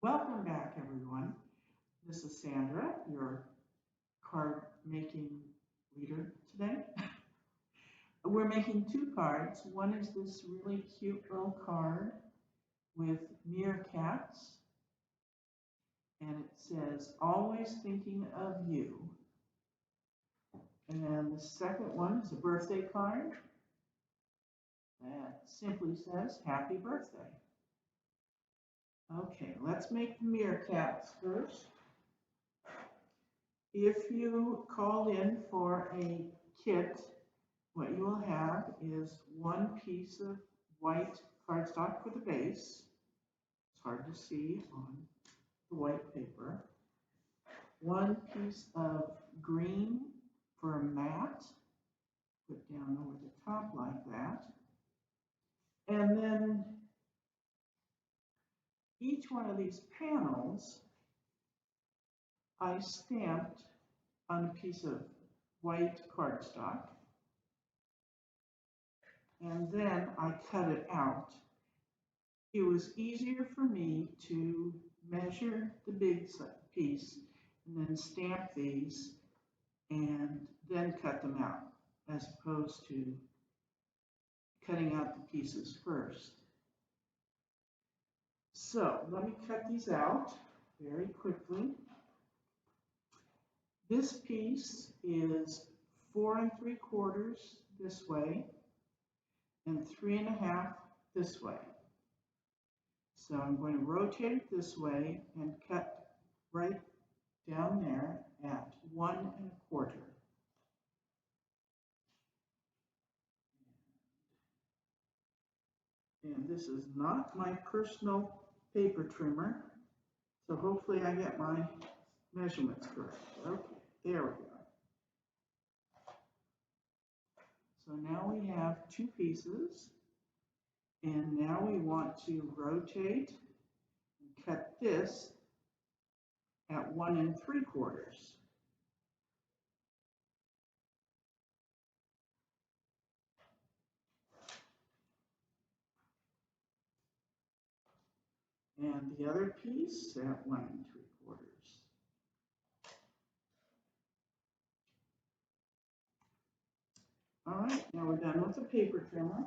Welcome back, everyone. This is Sandra, your card making leader today. We're making two cards. One is this really cute little card with meerkats, and it says, Always thinking of you. And the second one is a birthday card that simply says, Happy birthday. Okay, let's make the meerkats first. If you call in for a kit, what you will have is one piece of white cardstock for the base. It's hard to see on the white paper. One piece of green for a mat, put down over the top like that. And then each one of these panels I stamped on a piece of white cardstock. And then I cut it out. It was easier for me to measure the big piece and then stamp these and then cut them out, as opposed to cutting out the pieces first. So let me cut these out very quickly. This piece is 4 3/4 this way and 3 1/2 this way. So I'm going to rotate it this way and cut right down there at 1 1/4. And this is not my personal paper trimmer, so hopefully I get my measurements correct. Okay, there we go. So now we have two pieces, and now we want to rotate and cut this at 1 3/4. And the other piece at 1 3/4. All right, now we're done with the paper trimmer.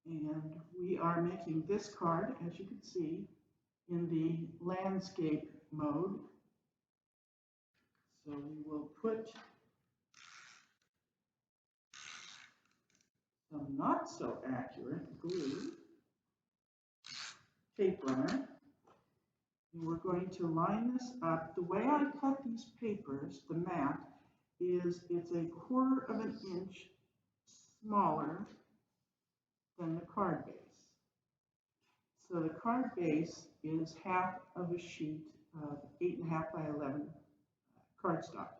And we are making this card, as you can see, in the landscape mode. So we will put some not so accurate glue tape runner. And we're going to line this up. The way I cut these papers, the mat, is it's 1/4 of an inch smaller than the card base. So the card base is half of a sheet of 8 1/2 by 11 cardstock.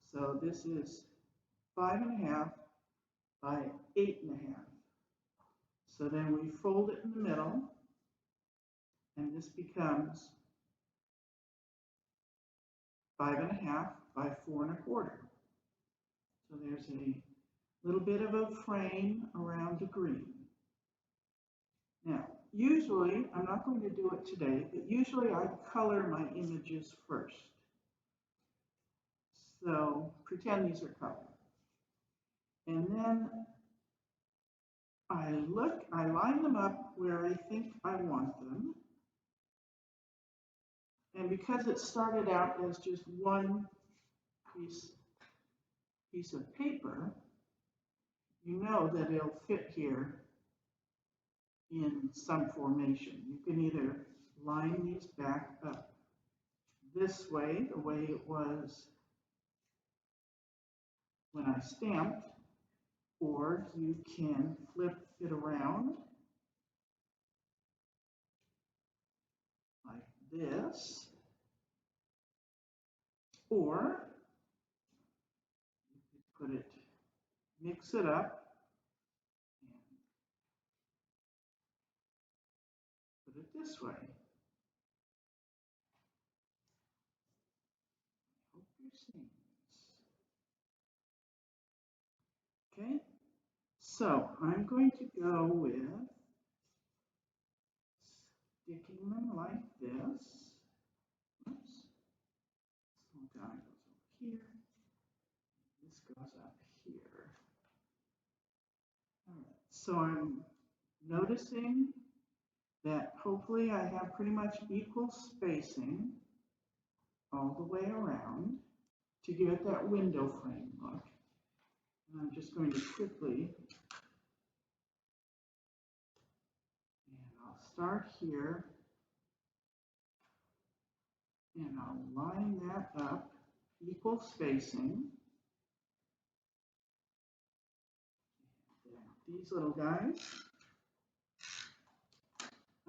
So this is 5 1/2 by 8 1/2. So then we fold it in the middle, and this becomes 5 1/2 by 4 1/4. So there's a little bit of a frame around the green. Now, usually, I'm not going to do it today, but usually I color my images first. So pretend these are colored. And then I line them up where I think I want them. And because it started out as just one piece of paper, you know that it'll fit here in some formation. You can either line these back up this way, the way it was when I stamped, or you can flip it around like this, or you could mix it up and put it this way. I hope you're seeing this. Okay, so I'm going to go with sticking them like this. Oops. This little guy goes over here. This goes up here. All right. So I'm noticing that hopefully I have pretty much equal spacing all the way around to give it that window frame look. And I'm just going to quickly, and I'll start here, and I'll line that up, equal spacing. And these little guys,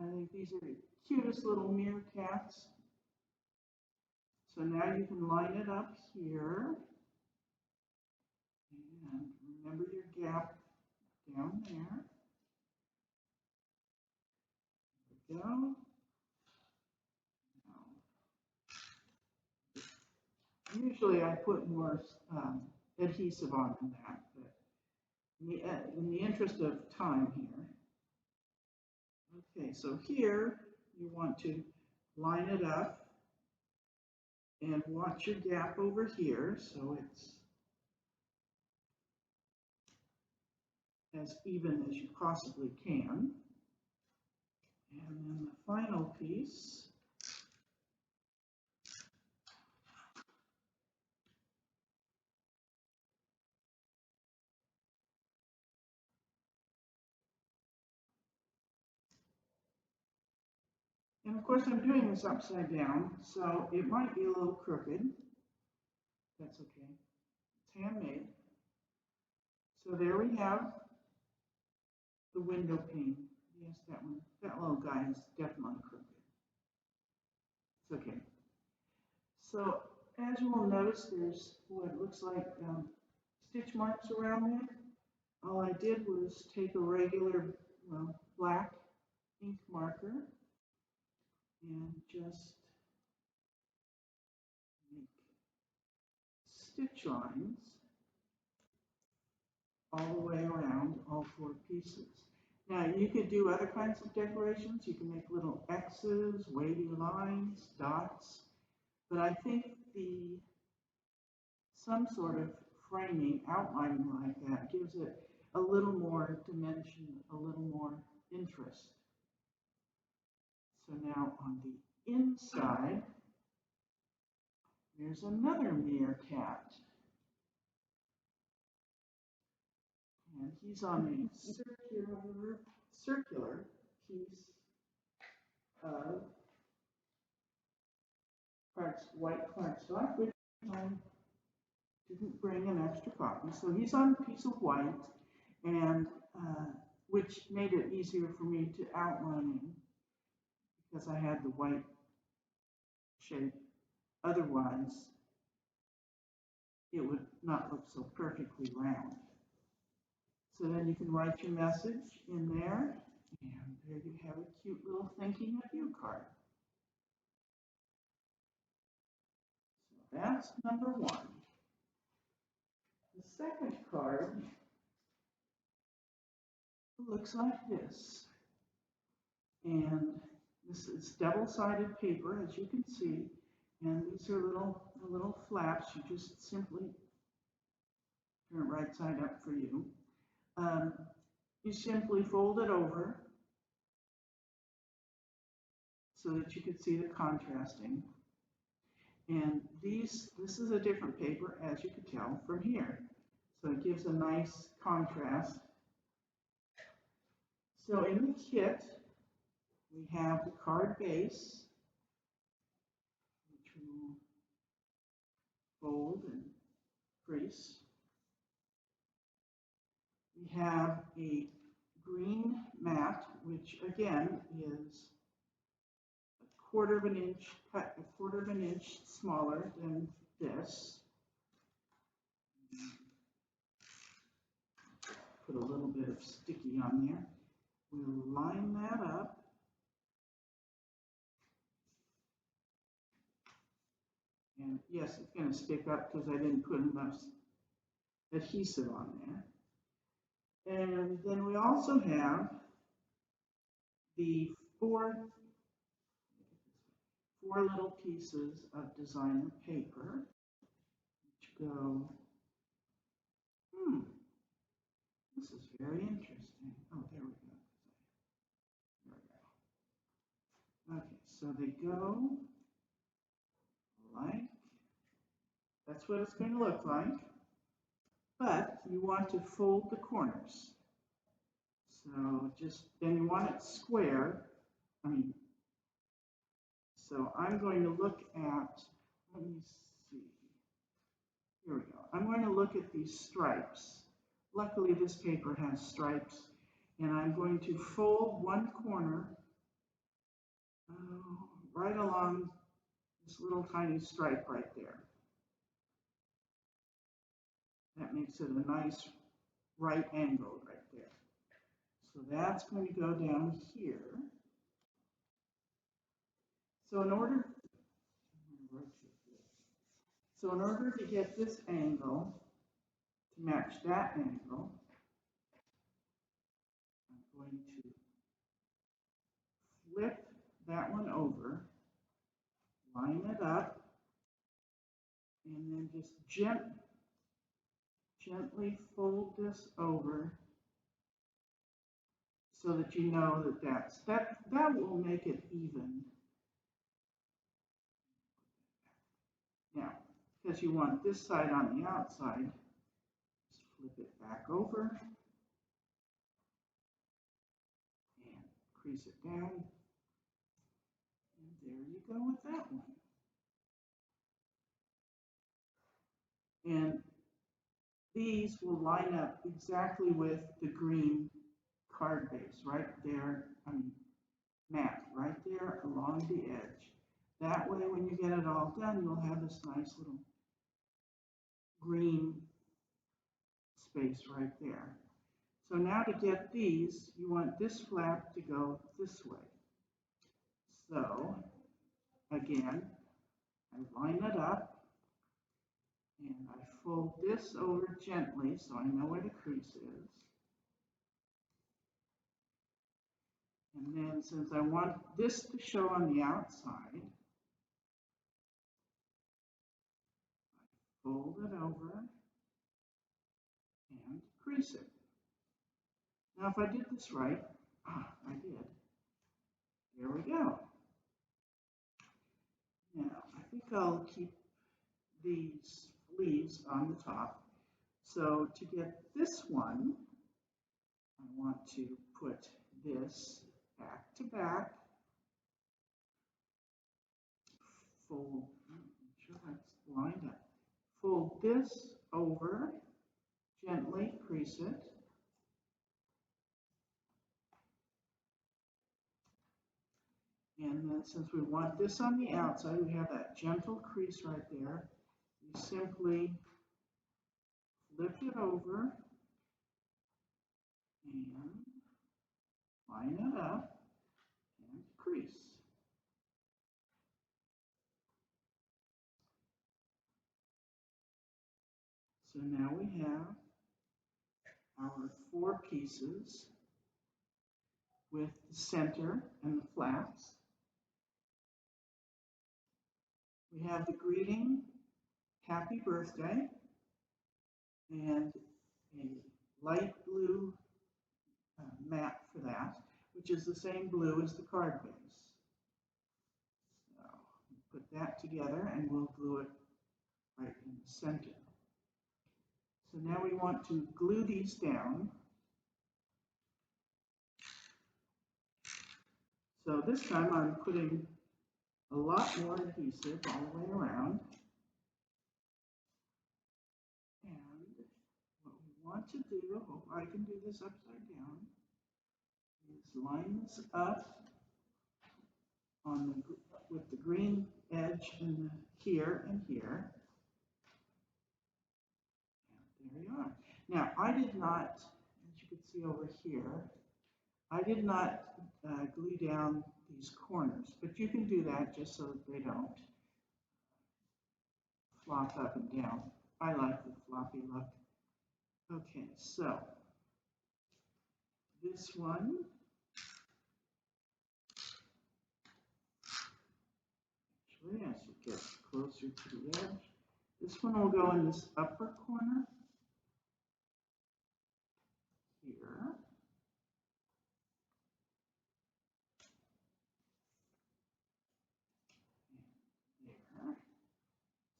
I think these are the cutest little meerkats. So now you can line it up here. And remember your gap down there. There we go. Usually I put more adhesive on than that, but in the interest of time here. Okay, so here you want to line it up and watch your gap over here so it's as even as you possibly can. And then the final piece, and of course I'm doing this upside down, so it might be a little crooked. That's okay. It's handmade. So there we have the window pane. Yes, that one. That little guy is definitely crooked. It's okay. So as you will notice, there's what looks like stitch marks around there. All I did was take a regular black ink marker and just make stitch lines all the way around all four pieces. Now you could do other kinds of decorations. You can make little X's, wavy lines, dots, but I think some sort of framing, outlining like that gives it a little more dimension, a little more interest. So now on the inside, there's another meerkat. And he's on a circular piece of white cardstock, which I didn't bring an extra copy. So he's on a piece of white, and which made it easier for me to outline him because I had the white shape. Otherwise, it would not look so perfectly round. So then you can write your message in there, and there you have a cute little thinking of you card. So that's number one. The second card looks like this, and this is double-sided paper, as you can see, and these are little flaps. You just simply turn it right side up for you. You simply fold it over so that you can see the contrasting. And this is a different paper, as you can tell from here. So it gives a nice contrast. So in the kit, we have the card base, which we will fold and crease. We have a green mat, which again is a quarter of an inch, cut a quarter of an inch smaller than this. Put a little bit of sticky on there. We'll line that up. And yes, it's going to stick up because I didn't put enough adhesive on there. And then we also have the 4 4 little pieces of designer paper, which go, this is very interesting. Oh, there we go. There we go. Okay, so they go like, that's what it's going to look like. But you want to fold the corners. So then you want it square. So I'm going to look at, let me see. Here we go. I'm going to look at these stripes. Luckily, this paper has stripes. And I'm going to fold one corner right along this little tiny stripe right there. That makes it a nice right angle right there. So that's going to go down here. So in order to get this angle to match that angle, I'm going to flip that one over, line it up, and then just gently fold this over so that you know that will make it even. Now, because you want this side on the outside, just flip it back over and crease it down. And there you go with that one. And these will line up exactly with the green card base right there, mat right there along the edge. That way, when you get it all done, you'll have this nice little green space right there. So now to get these, you want this flap to go this way. So again, I line it up and I fold this over gently so I know where the crease is. And then since I want this to show on the outside, I fold it over and crease it. Now if I did this right, I did. There we go. Now I think I'll keep these leaves on the top. So to get this one, I want to put this back to back, fold, make sure that's lined up, fold this over, gently crease it, and then since we want this on the outside, we have that gentle crease right there, you simply flip it over and line it up and crease. So now we have our 4 pieces with the center and the flaps. We have the greeting, happy birthday, and a light blue mat for that, which is the same blue as the card base. So put that together and we'll glue it right in the center. So now we want to glue these down. So this time I'm putting a lot more adhesive all the way around. And what we want to do, hope I can do this upside down, is line this up on with the green edge in here and here. And there you are. Now I did not, as you can see over here, I did not glue down these corners, but you can do that just so that they don't flop up and down. I like the floppy look. Okay, so this one, Actually, as you get closer to the edge, this one will go in this upper corner here. There.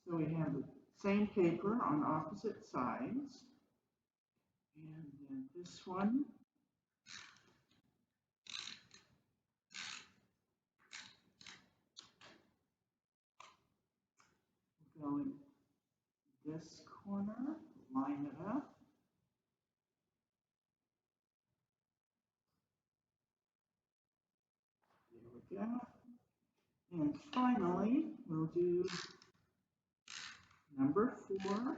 So we have the same paper on opposite sides. And then this one. Go in this corner, line it up. There we go. And finally, we'll do number 4. And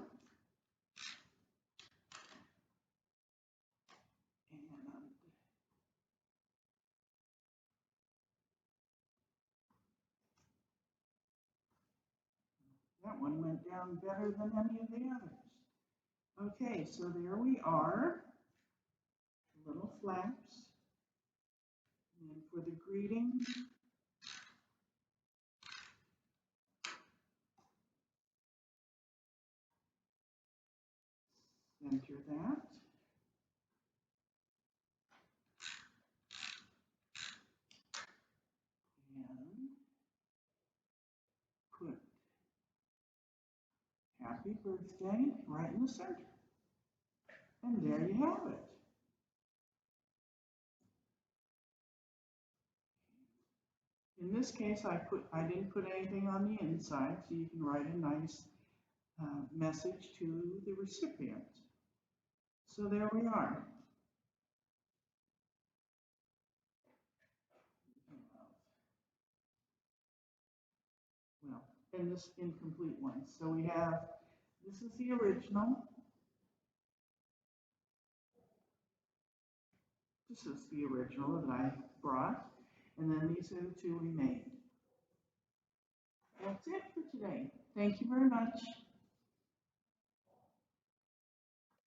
that one went down better than any of the others. Okay, so there we are, little flaps. And then for the greeting, center that. And put happy birthday right in the center. And there you have it. In this case, I didn't put anything on the inside, so you can write a nice message to the recipient. So there we are. Well, and this incomplete one. So we have, this is the original. This is the original that I brought. And then these are the 2 we made. That's it for today. Thank you very much.